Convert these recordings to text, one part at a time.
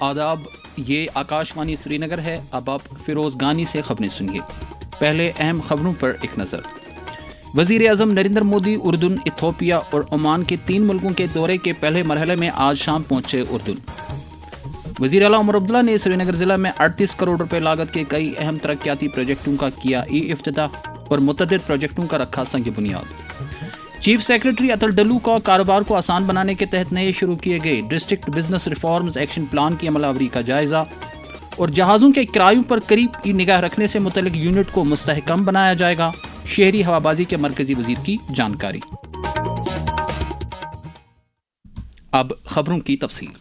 آداب، یہ آکاشوانی سری نگر ہے۔ اب آپ فیروز گانی سے خبریں سنیے۔ پہلے اہم خبروں پر ایک نظر۔ وزیر اعظم نریندر مودی اردن، ایتھوپیا اور عمان کے 3 ملکوں کے دورے کے پہلے مرحلے میں آج شام پہنچے اردن۔ وزیر اعلیٰ عمر عبداللہ نے سری نگر ضلع میں 38 کروڑ روپے لاگت کے کئی اہم ترقیاتی پروجیکٹوں کا کیا افتتاح اور متعدد پروجیکٹوں کا رکھا سنگ بنیاد۔ چیف سیکرٹری اتل ڈلو کا کاروبار کو آسان بنانے کے تحت نئے شروع کیے گئے district business reforms action plan کی عمل آوری کا جائزہ، اور جہازوں کے کرایوں پر قریب کی نگاہ رکھنے سے متعلق یونٹ کو مستحکم بنایا جائے گا، شہری ہوابازی کے مرکزی وزیر کی جانکاری۔ اب خبروں کی تفصیل۔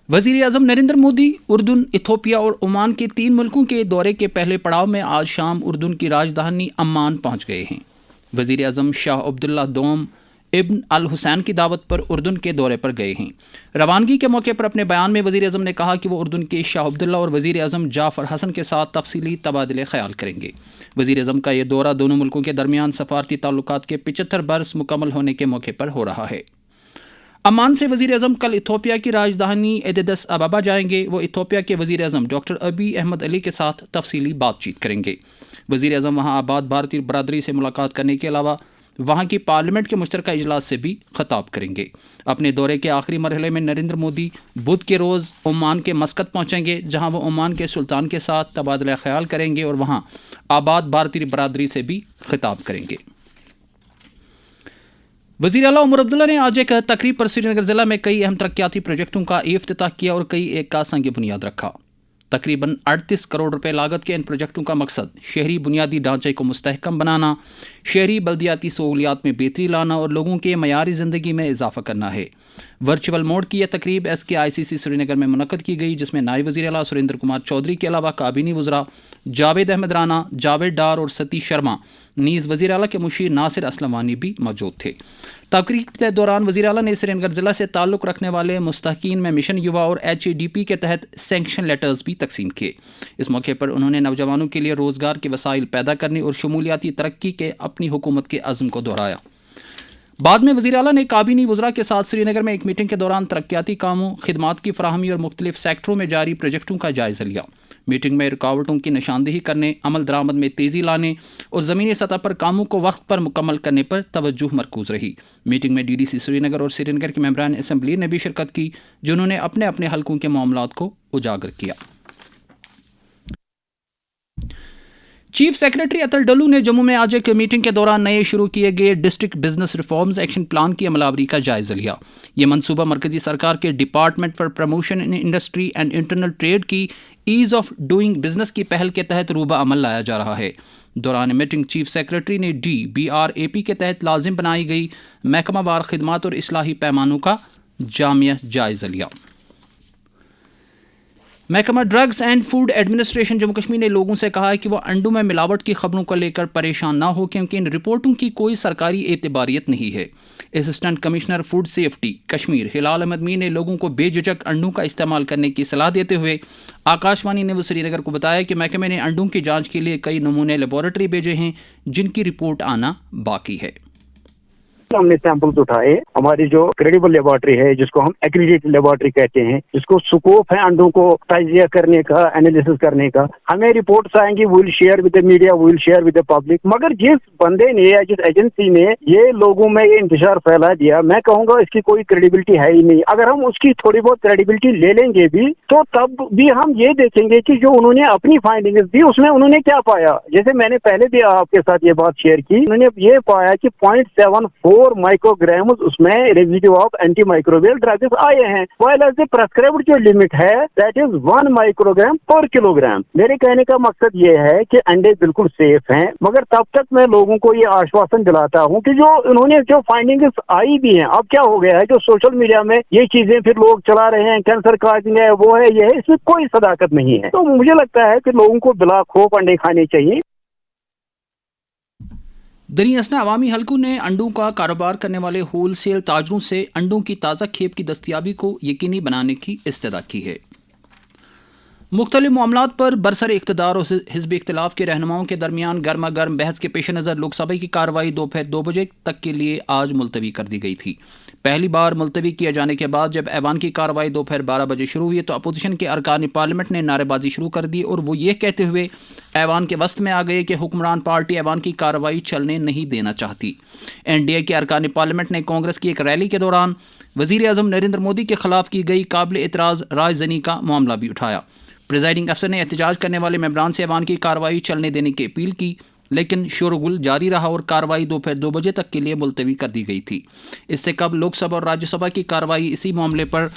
وزیر اعظم نریندر مودی اردن، ایتھوپیا اور عمان کے 3 ملکوں کے دورے کے پہلے پڑاؤ میں آج شام اردن کی راجدھانی عمان پہنچ گئے ہیں۔ وزیر اعظم شاہ عبداللہ دوم ابن الحسین کی دعوت پر اردن کے دورے پر گئے ہیں۔ روانگی کے موقع پر اپنے بیان میں وزیر اعظم نے کہا کہ وہ اردن کے شاہ عبداللہ اور وزیر اعظم جعفر حسن کے ساتھ تفصیلی تبادلے خیال کریں گے۔ وزیر اعظم کا یہ دورہ دونوں ملکوں کے درمیان سفارتی تعلقات کے 75 برس مکمل ہونے کے موقع پر ہو رہا ہے۔ عمان سے وزیر اعظم کل ایتھوپیا کی راجدھانی ایدیس ابابا جائیں گے۔ وہ ایتھوپیا کے وزیر اعظم ڈاکٹر ابی احمد علی کے ساتھ تفصیلی بات چیت کریں گے۔ وزیر اعظم وہاں آباد بھارتی برادری سے ملاقات کرنے کے علاوہ وہاں کی پارلیمنٹ کے مشترکہ اجلاس سے بھی خطاب کریں گے۔ اپنے دورے کے آخری مرحلے میں نریندر مودی بدھ کے روز عمان کے مسقط پہنچیں گے، جہاں وہ عمان کے سلطان کے ساتھ تبادلہ خیال کریں گے اور وہاں آباد بھارتی برادری سے بھی خطاب کریں گے۔ وزیر اعلیٰ عمر عبداللہ نے آج ایک تقریب پر سری نگر ضلع میں کئی اہم ترقیاتی پروجیکٹوں کا افتتاح کیا اور کئی ایک کا سنگ بنیاد رکھا۔ تقریباً 38 کروڑ روپے لاگت کے ان پروجیکٹوں کا مقصد شہری بنیادی ڈھانچے کو مستحکم بنانا، شہری بلدیاتی سہولیات میں بہتری لانا اور لوگوں کے معیاری زندگی میں اضافہ کرنا ہے۔ ورچوئل موڈ کی یہ تقریب SKICC سری نگر میں منعقد کی گئی، جس میں نائب وزیر اعلیٰ سریندر کمار چودھری کے علاوہ کابینی وزراء جاوید احمد رانا، جاوید ڈار اور ستی شرما، نیز وزیر اعلیٰ کے مشیر ناصر اسلم وانی بھی موجود تھے۔ تقریب کے دوران وزیر اعلیٰ نے سری نگر ضلع سے تعلق رکھنے والے مستحقین میں مشن یووا اور HADP کے تحت سینکشن لیٹرز بھی تقسیم کیے۔ اس موقع پر انہوں نے نوجوانوں کے لیے روزگار کے وسائل پیدا کرنے اور شمولیاتی ترقی کے اپنی حکومت کے عزم کو دہرایا۔ بعد میں وزیر اعلیٰ نے کابینی وزراء کے ساتھ سری نگر میں ایک میٹنگ کے دوران ترقیاتی کاموں، خدمات کی فراہمی اور مختلف سیکٹروں میں جاری پروجیکٹوں کا جائزہ لیا۔ میٹنگ میں رکاوٹوں کی نشاندہی کرنے، عمل درآمد میں تیزی لانے اور زمینی سطح پر کاموں کو وقت پر مکمل کرنے پر توجہ مرکوز رہی۔ میٹنگ میں DDC سری نگر اور سری نگر کے ممبران اسمبلی نے بھی شرکت کی، جنہوں نے اپنے اپنے حلقوں کے معاملات کو اجاگر کیا۔ چیف سیکرٹری اتل ڈلو نے جموں میں آج ایک میٹنگ کے دوران نئے شروع کیے گئے district business reforms action plan کی عمل آوری کا جائزہ لیا۔ یہ منصوبہ مرکزی سرکار کے department for promotion in industry and internal trade کی ایز آف ڈوئنگ بزنس کی پہل کے تحت روبہ عمل لایا جا رہا ہے۔ دوران میٹنگ چیف سیکرٹری نے DBRAP کے تحت لازم بنائی گئی محکمہ وار خدمات اور اصلاحی پیمانوں کا جامع جائزہ لیا۔ محکمہ drugs and food administration Jammu Kashmir نے لوگوں سے کہا ہے کہ وہ انڈوں میں ملاوٹ کی خبروں کو لے کر پریشان نہ ہو، کیونکہ ان رپورٹوں کی کوئی سرکاری اعتباریت نہیں ہے۔ Assistant commissioner food safety Kashmir Hilal Ahmad Mir نے لوگوں کو بے جھجک انڈوں کا استعمال کرنے کی صلاح دیتے ہوئے آکاشوانی نیوز سری نگر کو بتایا کہ محکمے نے انڈوں کی جانچ کے لیے کئی نمونے لیبارٹری بھیجے ہیں، جن کی رپورٹ آنا باقی ہے۔ ہم نے سیمپلز اٹھائے، ہماری جو کریڈیبل لیبارٹری ہے جس کو ہم ایکریڈیٹڈ لیبارٹری کہتے ہیں، جس کو سکوپ ہے انڈوں کو تجزیہ کرنے کا، انالیسس کرنے کا، ہمیں رپورٹس آئیں گی، we'll share with the media, we'll share with the public. مگر جس بندے نے یا جس ایجنسی نے یہ لوگوں میں یہ انتشار پھیلا دیا، میں کہوں گا اس کی کوئی کریڈیبلٹی ہے ہی نہیں۔ اگر ہم اس کی تھوڑی بہت کریڈیبلٹی لے لیں گے بھی تو تب بھی ہم یہ دیکھیں گے کہ جو انہوں نے اپنی فائنڈنگز دی اس میں انہوں نے کیا پایا۔ جیسے میں نے پہلے بھی آپ کے ساتھ یہ بات شیئر کی، انہوں نے یہ پایا کہ 0.74 مائکرو گرامز اس میں ریزیڈیو آف اینٹی مائکروویل ڈرگز آئے ہیں، وائل ایز اے پرسکرائبڈ جو لمٹ ہے that is 1 micro gram per kilo gram. میرے کہنے کا مقصد یہ ہے کہ انڈے بالکل سیف ہیں، مگر تب تک میں لوگوں کو یہ آشواسن دلاتا ہوں کہ جو انہوں نے جو فائنڈنگز آئی بھی ہیں، اب کیا ہو گیا ہے جو سوشل میڈیا میں یہ چیزیں پھر لوگ چلا رہے ہیں، کینسر کازنگ ہے، وہ ہے، یہ ہے، اس میں کوئی صداقت نہیں ہے۔ تو مجھے لگتا ہے کہ لوگوں کو بلا خوف انڈے کھانے چاہیے۔ دریں اثنا عوامی حلقوں نے انڈوں کا کاروبار کرنے والے ہول سیل تاجروں سے انڈوں کی تازہ کھیپ کی دستیابی کو یقینی بنانے کی استدعا کی ہے۔ مختلف معاملات پر برسر اقتدار اور حزب اختلاف کے رہنماؤں کے درمیان گرما گرم بحث کے پیش نظر لوک سبھا کی کارروائی دوپہر 2 بجے تک کے لیے آج ملتوی کر دی گئی تھی۔ پہلی بار ملتوی کیے جانے کے بعد جب ایوان کی کارروائی دوپہر 12 بجے شروع ہوئی تو اپوزیشن کے ارکان پارلیمنٹ نے نعرے بازی شروع کر دی اور وہ یہ کہتے ہوئے ایوان کے وسط میں آ گئے کہ حکمران پارٹی ایوان کی کارروائی چلنے نہیں دینا چاہتی۔ این ڈی اے کے ارکان پارلیمنٹ نے کانگریس کی ایک ریلی کے دوران وزیر اعظم نریندر مودی کے خلاف کی گئی قابل اعتراض رائے زنی کا معاملہ بھی اٹھایا۔ پریزائڈنگ افسر نے احتجاج کرنے والے ممبران سے ایوان کی کارروائی چلنے دینے کی اپیل کی، لیکن شورغل جاری رہا اور کارروائی دوپہر 2 بجے تک کے لیے ملتوی کر دی گئی تھی۔ اس سے قبل لوک سبھا اور راجیہ سبھا کی کارروائی اسی معاملے پر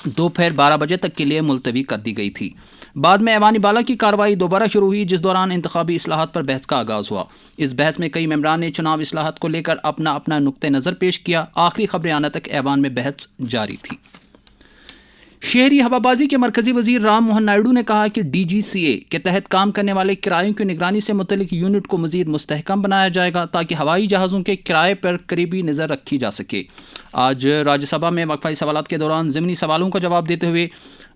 دوپہر 12 بجے تک کے لیے ملتوی کر دی گئی تھی۔ بعد میں ایوان بالا کی کارروائی دوبارہ شروع ہوئی، جس دوران انتخابی اصلاحات پر بحث کا آغاز ہوا۔ اس بحث میں کئی ممبران نے چناو اصلاحات کو لے کر اپنا اپنا نقطہ نظر پیش کیا۔ آخری خبریں آنے تک ایوان میں بحث جاری تھی۔ شہری ہوابازی کے مرکزی وزیر رام موہن نائیڈو نے کہا کہ ڈی جی سی اے کے تحت کام کرنے والے کرایوں کی نگرانی سے متعلق یونٹ کو مزید مستحکم بنایا جائے گا تاکہ ہوائی جہازوں کے کرائے پر قریبی نظر رکھی جا سکے۔ آج راجیہ سبھا میں وقفائی سوالات کے دوران ضمنی سوالوں کا جواب دیتے ہوئے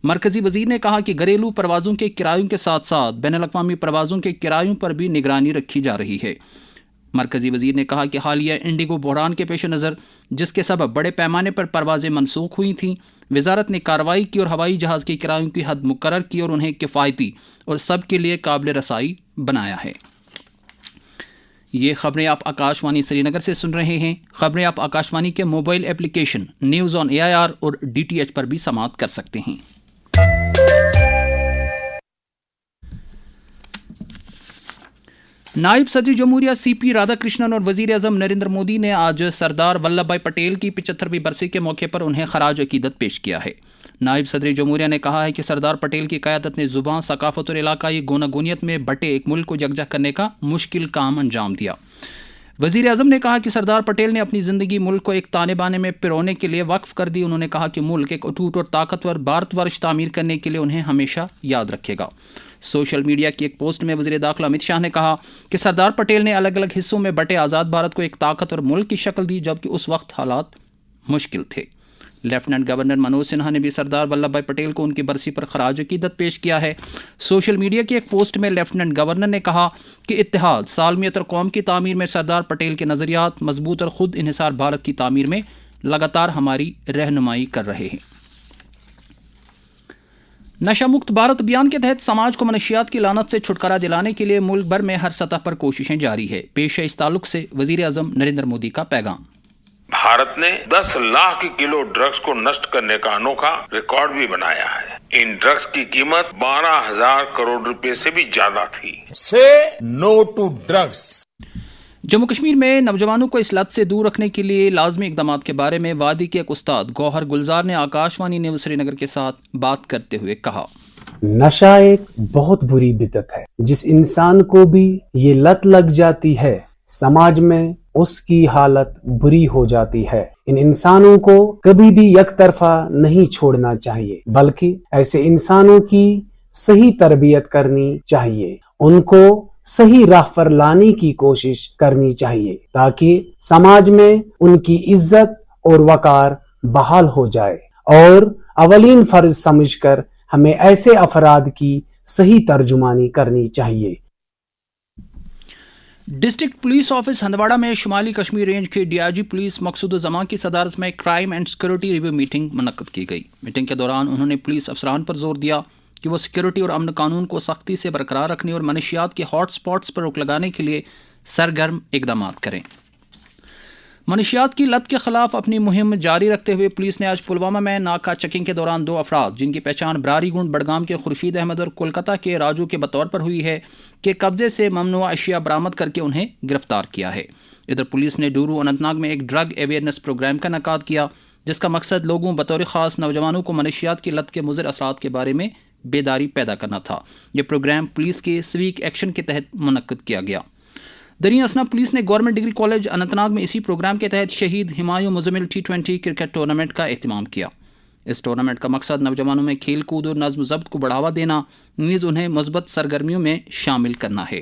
مرکزی وزیر نے کہا کہ گھریلو پروازوں کے کرایوں کے ساتھ ساتھ بین الاقوامی پروازوں کے کرایوں پر بھی نگرانی رکھی جا رہی ہے۔ مرکزی وزیر نے کہا کہ حالیہ انڈیگو بحران کے پیش نظر، جس کے سبب بڑے پیمانے پر پروازیں منسوخ ہوئی تھیں، وزارت نے کارروائی کی اور ہوائی جہاز کے کرایوں کی حد مقرر کی اور انہیں کفایتی اور سب کے لیے قابل رسائی بنایا ہے۔ یہ خبریں آپ آکاش وانی سری نگر سے سن رہے ہیں۔ خبریں آپ آکاش وانی کے mobile application news on AIR اور DTH پر بھی سماعت کر سکتے ہیں۔ نائب صدر جمہوریہ CP رادھا کرشنن اور وزیر اعظم نریندر مودی نے آج سردار ولبھ بھائی پٹیل کی 75ویں برسی کے موقع پر انہیں خراج عقیدت پیش کیا ہے۔ نائب صدر جمہوریہ نے کہا ہے کہ سردار پٹیل کی قیادت نے زبان، ثقافت اور علاقائی گوناگونیت میں بٹے ایک ملک کو یکجا کرنے کا مشکل کام انجام دیا۔ وزیر اعظم نے کہا کہ سردار پٹیل نے اپنی زندگی ملک کو ایک تانے بانے میں پرونے کے لیے وقف کر دی۔ انہوں نے کہا کہ ملک ایک اٹوٹ اور طاقتور بھارت ورش تعمیر کرنے کے لیے انہیں ہمیشہ یاد رکھے گا۔ سوشل میڈیا کی ایک پوسٹ میں وزیر داخلہ امت شاہ نے کہا کہ سردار پٹیل نے الگ الگ حصوں میں بٹے آزاد بھارت کو ایک طاقتور ملک کی شکل دی، جبکہ اس وقت حالات مشکل تھے۔ لیفٹیننٹ گورنر منوج سنہا نے بھی سردار ولبھ بھائی پٹیل کو ان کی برسی پر خراج عقیدت پیش کیا ہے۔ سوشل میڈیا کی ایک پوسٹ میں لیفٹیننٹ گورنر نے کہا کہ اتحاد، سالمیت اور قوم کی تعمیر میں سردار پٹیل کے نظریات مضبوط اور خود انحصار بھارت کی تعمیر میں لگاتار ہماری رہنمائی کر رہے ہیں۔ نشہ مکت بھارت ابھیان کے تحت سماج کو منشیات کی لعنت سے چھٹکارا دلانے کے لیے ملک بھر میں ہر سطح پر کوششیں جاری ہے۔ پیش ہے اس تعلق سے وزیر اعظم نریندر مودی کا پیغام۔ بھارت نے 10 لاکھ کلو ڈرگز کو نشٹ کرنے کا انوکھا ریکارڈ بھی بنایا ہے۔ ان ڈرگز کی قیمت 12,000 کروڑ روپے سے بھی زیادہ تھی۔ سے نو ٹو ڈرگز۔ جموں کشمیر میں نوجوانوں کو اس لت سے دور رکھنے کے لیے لازمی اقدامات کے بارے میں وادی کے ایک استاد گوہر گلزار نے آکاش وانی نیوز سری نگر کے ساتھ بات کرتے ہوئے کہا، نشہ ایک بہت بری بدعت ہے۔ جس انسان کو بھی یہ لت لگ جاتی ہے، سماج میں اس کی حالت بری ہو جاتی ہے۔ ان انسانوں کو کبھی بھی یک طرفہ نہیں چھوڑنا چاہیے، بلکہ ایسے انسانوں کی صحیح تربیت کرنی چاہیے، ان کو صحیح راہ پر لانے کی کوشش کرنی چاہیے تاکہ سماج میں ان کی عزت اور وقار بحال ہو جائے، اور اولین فرض سمجھ کر ہمیں ایسے افراد کی صحیح ترجمانی کرنی چاہیے۔ ڈسٹرکٹ پولیس آفس ہندواڑہ میں شمالی کشمیر رینج کے DIG پولیس مقصود الزمان کی صدارت میں crime and security review meeting منعقد کی گئی۔ میٹنگ کے دوران انہوں نے پولیس افسران پر زور دیا کہ وہ سیکورٹی اور امن قانون کو سختی سے برقرار رکھنے اور منشیات کے ہاٹ سپاٹس پر روک لگانے کے لیے سرگرم اقدامات کریں۔ منشیات کی لت کے خلاف اپنی مہم جاری رکھتے ہوئے پولیس نے آج پلوامہ میں ناکہ چیکنگ کے دوران 2 افراد جن کی پہچان براری گنڈ بڑگام کے خورشید احمد اور کولکتہ کے راجو کے بطور پر ہوئی ہے کہ قبضے سے ممنوع اشیاء برآمد کر کے انہیں گرفتار کیا ہے۔ ادھر پولیس نے ڈورو اننت ناگ میں ایک ڈرگ اویئرنیس پروگرام کا انعقاد کیا، جس کا مقصد لوگوں بطور خاص نوجوانوں کو منشیات کی لت کے مضر اثرات کے بارے میں بیداری پیدا کرنا تھا۔ یہ پروگرام پولیس کے سویک ایکشن کے تحت منعقد کیا گیا۔ دریں اثنا پولیس نے government degree college Anant Nag میں اسی پروگرام کے تحت شہید Humayun Muzammil T20 cricket tournament کا اہتمام کیا۔ اس ٹورنامنٹ کا مقصد نوجوانوں میں کھیل کود اور نظم و ضبط کو بڑھاوا دینا، نیز انہیں مثبت سرگرمیوں میں شامل کرنا ہے۔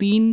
3